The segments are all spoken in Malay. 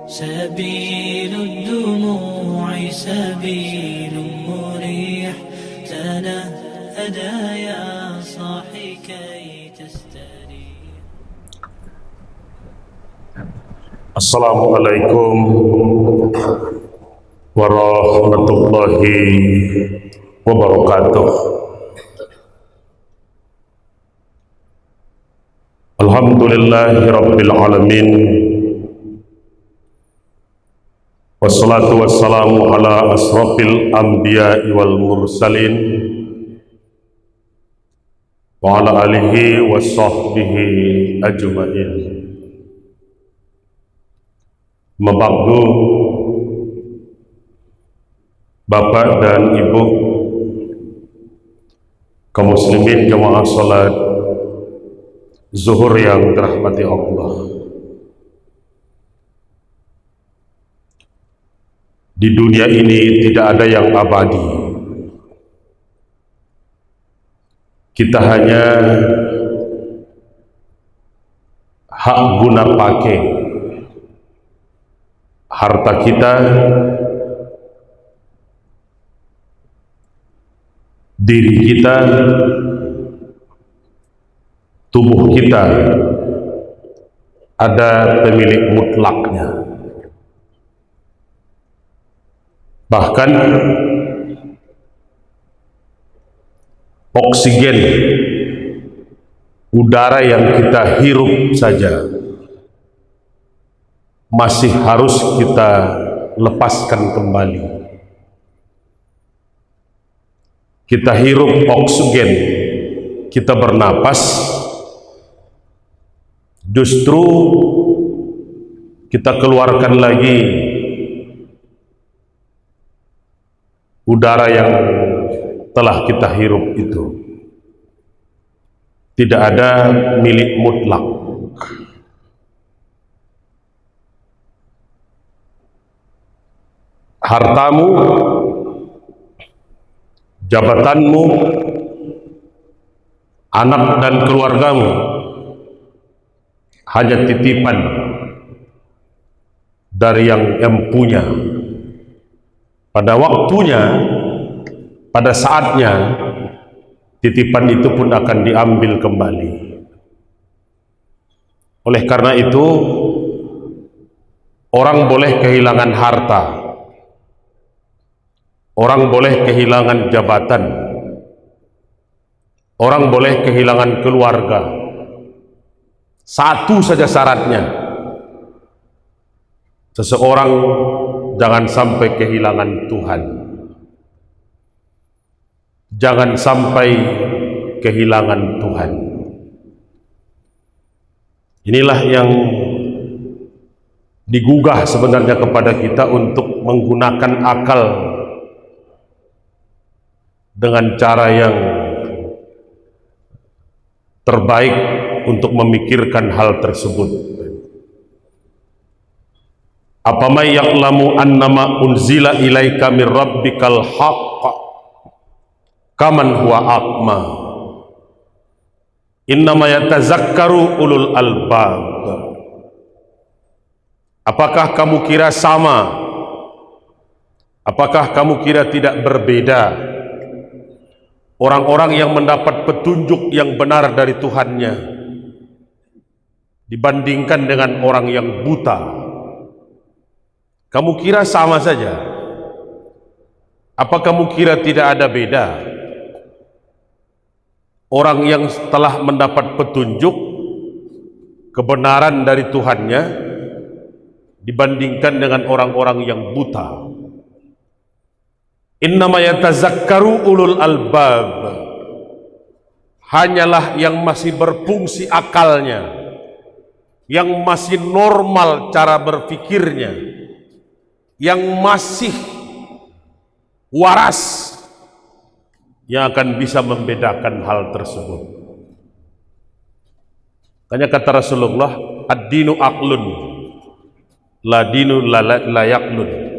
سبيل الدموع سبيل مريح تنهدى يا صاحي كي تستريح. السلام عليكم ورحمة الله وبركاته. Alhamdulillahi Rabbil Alamin, wassalatu wassalamu ala asrafil anbiya'i wal mursalin wa ala alihi wa sahbihi ajma'in. Mabagdu Bapak dan Ibu kaum muslimin jamaah salat zuhur yang dirahmati Allah. Di dunia ini tidak ada yang abadi. Kita hanya hak guna pakai harta kita, diri kita, tubuh kita ada pemilik mutlaknya. Bahkan oksigen udara yang kita hirup saja masih harus kita lepaskan kembali. Kita hirup oksigen, kita bernapas, justru kita keluarkan lagi udara yang telah kita hirup itu. Tidak ada milik mutlak. Hartamu, jabatanmu, anak dan keluargamu hanya titipan dari yang punya. Pada waktunya, pada saatnya, titipan itu pun akan diambil kembali. Oleh karena itu, orang boleh kehilangan harta, orang boleh kehilangan jabatan, orang boleh kehilangan keluarga. Satu saja syaratnya, seseorang jangan sampai kehilangan Tuhan, jangan sampai kehilangan Tuhan. Inilah yang digugah sebenarnya kepada kita untuk menggunakan akal dengan cara yang terbaik untuk memikirkan hal tersebut. Apama ya'lamu annama unzila ilaika mir rabbikal haqq kaman huwa aqma innama yatazakkaru ulul albab. Apakah kamu kira sama? Apakah kamu kira tidak berbeda orang-orang yang mendapat petunjuk yang benar dari Tuhannya dibandingkan dengan orang yang buta? Kamu kira sama saja? Apa kamu kira tidak ada beda? Orang yang telah mendapat petunjuk kebenaran dari Tuhannya dibandingkan dengan orang-orang yang buta. Innama yatazakkaru ulul albab. Hanyalah yang masih berfungsi akalnya, yang masih normal cara berpikirnya, yang masih waras, yang akan bisa membedakan hal tersebut. Tanya kata Rasulullah, ad-dinu aqlun, la dinu la yaqlun.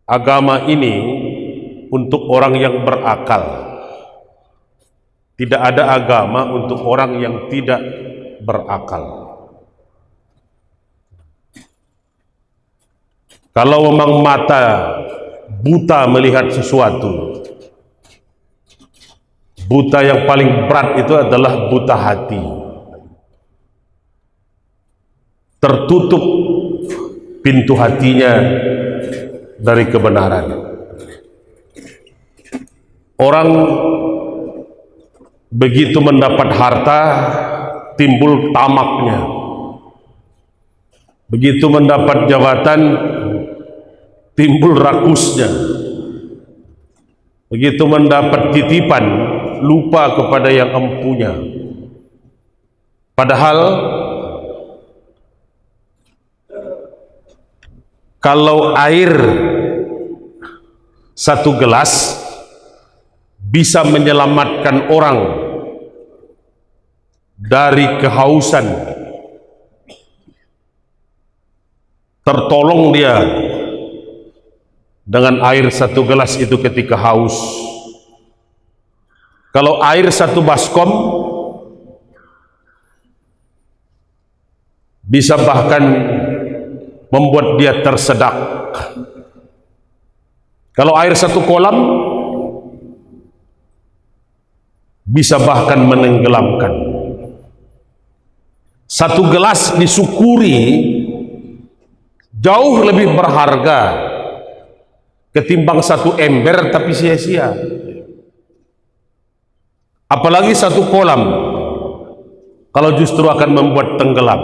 Agama ini untuk orang yang berakal. Tidak ada agama untuk orang yang tidak berakal. Kalau memang mata buta melihat sesuatu, buta yang paling berat itu adalah buta hati. Tertutup pintu hatinya dari kebenaran. Orang begitu mendapat harta, timbul tamaknya. Begitu mendapat jabatan, timbul rakusnya. Begitu mendapat titipan, lupa kepada yang empunya. Padahal kalau air satu gelas bisa menyelamatkan orang dari kehausan, tertolong dia dengan air satu gelas itu ketika haus. Kalau air satu baskom bisa bahkan membuat dia tersedak. Kalau air satu kolam bisa bahkan menenggelamkan. Satu gelas disyukuri jauh lebih berharga ketimbang satu ember tapi sia-sia. Apalagi satu kolam, kalau justru akan membuat tenggelam.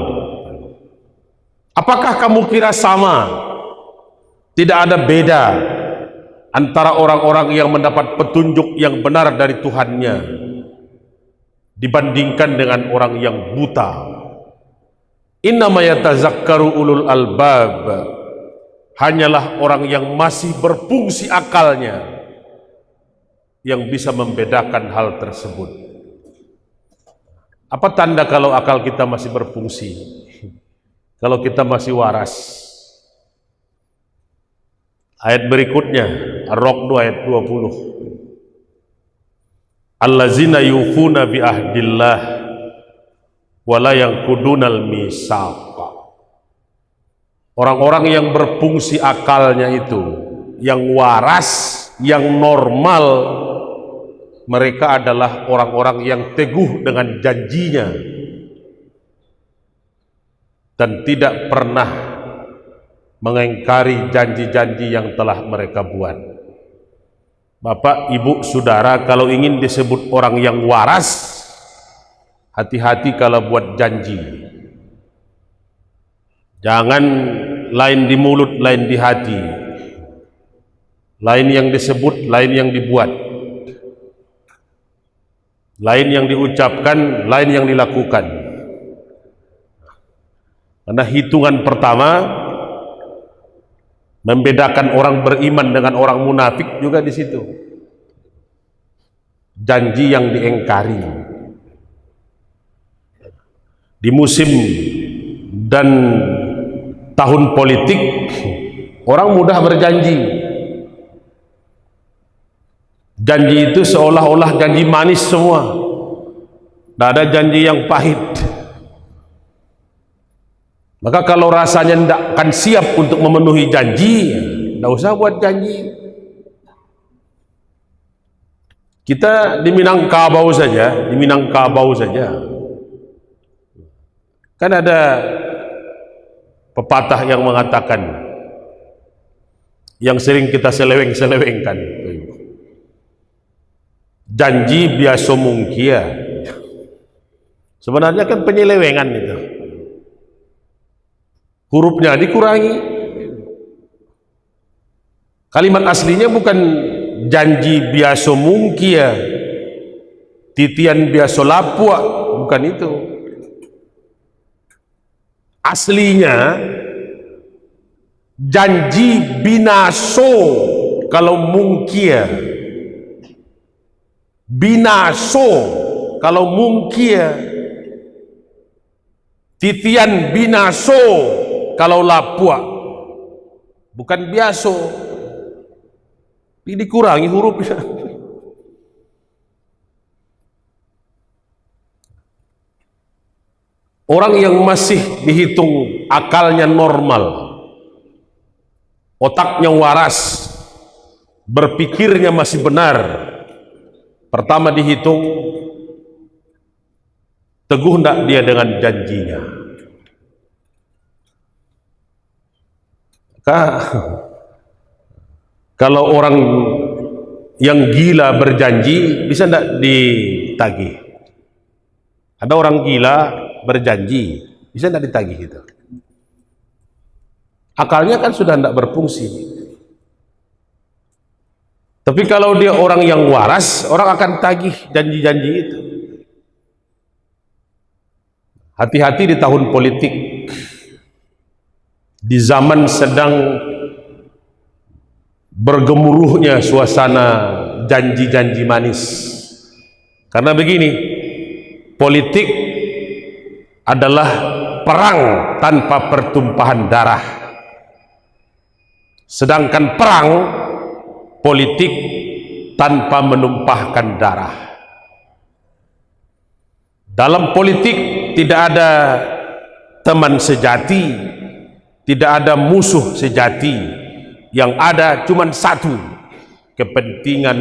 Apakah kamu kira sama? Tidak ada beda antara orang-orang yang mendapat petunjuk yang benar dari Tuhannya dibandingkan dengan orang yang buta. Innama yatazakkaru ulul albab, hanyalah orang yang masih berfungsi akalnya yang bisa membedakan hal tersebut. Apa tanda kalau akal kita masih berfungsi? Kalau kita masih waras. Ayat berikutnya, Ar-Ra'd ayat 20. Allazina yufuna bi ahdillah wa la yanqudunal mitsaq. Orang-orang yang berfungsi akalnya itu, yang waras, yang normal, mereka adalah orang-orang yang teguh dengan janjinya dan tidak pernah mengingkari janji-janji yang telah mereka buat. Bapak, ibu, saudara, kalau ingin disebut orang yang waras, hati-hati kalau buat janji. Jangan lain di mulut, lain di hati. Lain yang disebut, lain yang dibuat. Lain yang diucapkan, lain yang dilakukan. Karena hitungan pertama membedakan orang beriman dengan orang munafik juga di situ. Janji yang diingkari. Di musim dan tahun politik, orang mudah berjanji. Janji itu seolah-olah janji manis semua. Tidak ada janji yang pahit. Maka kalau rasanya tidak akan siap untuk memenuhi janji, tidak usah buat janji. Kita di Minangkabau saja, kan ada pepatah yang mengatakan, yang sering kita seleweng-selewengkan, janji biasa mungkia. Sebenarnya kan penyelewengan itu. Hurufnya dikurangi. Kalimat aslinya bukan janji biasa mungkia, titian biasa lapua, bukan itu. Aslinya janji binaso kalau mungkia, binaso kalau mungkia, titian binaso kalau lapua, bukan biaso. Ini dikurangi hurufnya. Orang yang masih dihitung akalnya normal, otaknya waras, berpikirnya masih benar. Pertama dihitung, teguh tidak dia dengan janjinya. Kalau orang yang gila berjanji, bisa tidak ditagih? Ada orang gila berjanji, bisa tidak ditagih gitu? Akalnya kan sudah tidak berfungsi. Tapi kalau dia orang yang waras, orang akan tagih janji-janji itu. Hati-hati di tahun politik, di zaman sedang bergemuruhnya suasana janji-janji manis. Karena begini, politik adalah perang tanpa pertumpahan darah. Sedangkan perang politik tanpa menumpahkan darah. Dalam politik tidak ada teman sejati, tidak ada musuh sejati. Yang ada cuma satu, kepentingan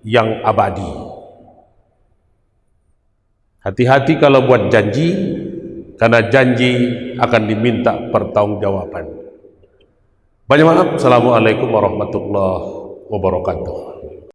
yang abadi. Hati-hati kalau buat janji, karena janji akan diminta pertanggungjawaban. Banyak maaf. Assalamualaikum warahmatullahi wabarakatuh.